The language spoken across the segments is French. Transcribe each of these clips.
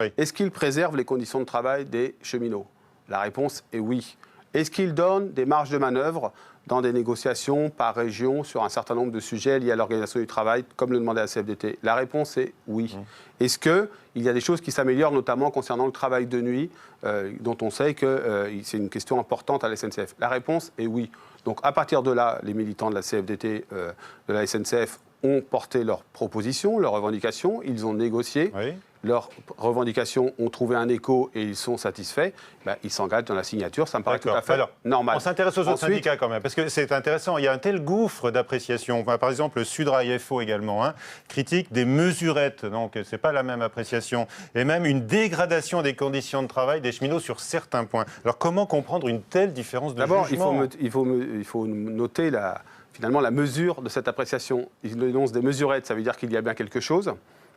Oui. Est-ce qu'il préserve les conditions de travail des cheminots? La réponse est oui. Est-ce qu'il donne des marges de manœuvre dans des négociations par région sur un certain nombre de sujets liés à l'organisation du travail, comme le demandait la CFDT? La réponse est oui. Est-ce qu'il y a des choses qui s'améliorent, notamment concernant le travail de nuit, dont on sait que c'est une question importante à la SNCF? La réponse est oui. Donc à partir de là, les militants de la CFDT, de la SNCF, ont porté leurs propositions, leurs revendications, ils ont négocié. Oui. Leurs revendications ont trouvé un écho et ils sont satisfaits, ils s'engagent dans la signature. Ça me paraît tout à fait normal. On s'intéresse aux autres syndicats quand même, parce que c'est intéressant. Il y a un tel gouffre d'appréciation. Par exemple, le Sudrail FO également critique des mesurettes, donc ce n'est pas la même appréciation. Et même une dégradation des conditions de travail des cheminots sur certains points. Alors comment comprendre une telle différence de jugement? D'abord, il faut noter finalement la mesure de cette appréciation. Ils énoncent des mesurettes, ça veut dire qu'il y a bien quelque chose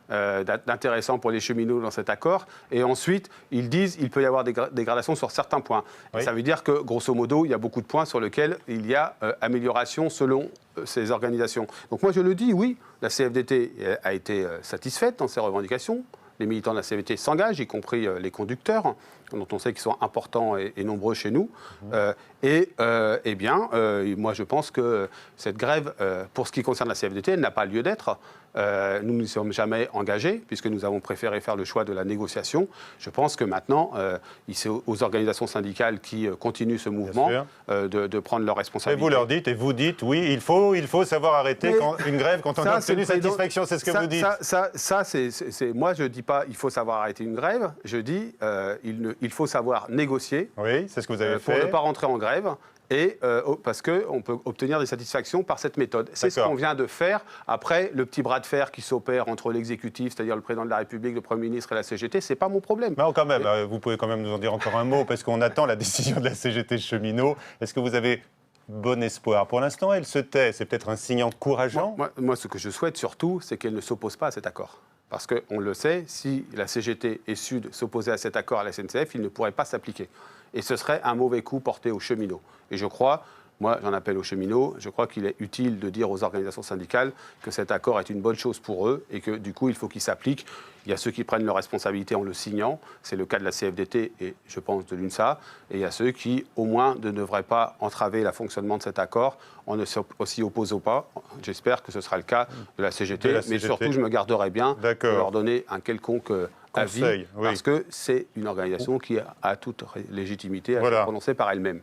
d'intéressant pour les cheminots dans cet accord. Et ensuite, ils disent qu'il peut y avoir des dégradations sur certains points. Oui. Ça veut dire que, grosso modo, il y a beaucoup de points sur lesquels il y a amélioration selon ces organisations. Donc moi, je le dis, oui, la CFDT a été satisfaite dans ses revendications. Les militants de la CFDT s'engagent, y compris les conducteurs, dont on sait qu'ils sont importants et nombreux chez nous. Moi, je pense que cette grève, pour ce qui concerne la CFDT, elle n'a pas lieu d'être. Nous ne nous sommes jamais engagés, puisque nous avons préféré faire le choix de la négociation. Je pense que maintenant, c'est aux organisations syndicales qui continuent ce mouvement de prendre leurs responsabilités. Et vous leur dites, et vous dites, oui, il faut savoir arrêter une grève quand on a obtenu satisfaction, c'est ce que vous dites. Moi, je ne dis pas il faut savoir arrêter une grève, je dis il faut savoir négocier. Oui, c'est ce que vous avez fait. Pour ne pas rentrer en grève. Et parce qu'on peut obtenir des satisfactions par cette méthode. C'est ce qu'on vient de faire après le petit bras de fer qui s'opère entre l'exécutif, c'est-à-dire le président de la République, le Premier ministre et la CGT. C'est pas mon problème. Mais quand même, vous pouvez quand même nous en dire encore un mot, parce qu'on attend la décision de la CGT cheminot. Est-ce que vous avez bon espoir? Pour l'instant, elle se tait. C'est peut-être un signe encourageant. Moi, ce que je souhaite surtout, c'est qu'elle ne s'oppose pas à cet accord. Parce qu'on le sait, si la CGT et Sud s'opposaient à cet accord à la SNCF, il ne pourrait pas s'appliquer. Et ce serait un mauvais coup porté aux cheminots. Et je crois, moi j'en appelle aux cheminots, je crois qu'il est utile de dire aux organisations syndicales que cet accord est une bonne chose pour eux et que du coup il faut qu'il s'applique. Il y a ceux qui prennent leurs responsabilités en le signant, c'est le cas de la CFDT et je pense de l'UNSA, et il y a ceux qui au moins ne devraient pas entraver le fonctionnement de cet accord en ne s'y opposant pas. J'espère que ce sera le cas de la CGT, mais surtout je me garderai bien de leur donner un quelconque avis, parce que c'est une organisation qui a toute légitimité à se prononcer par elle-même.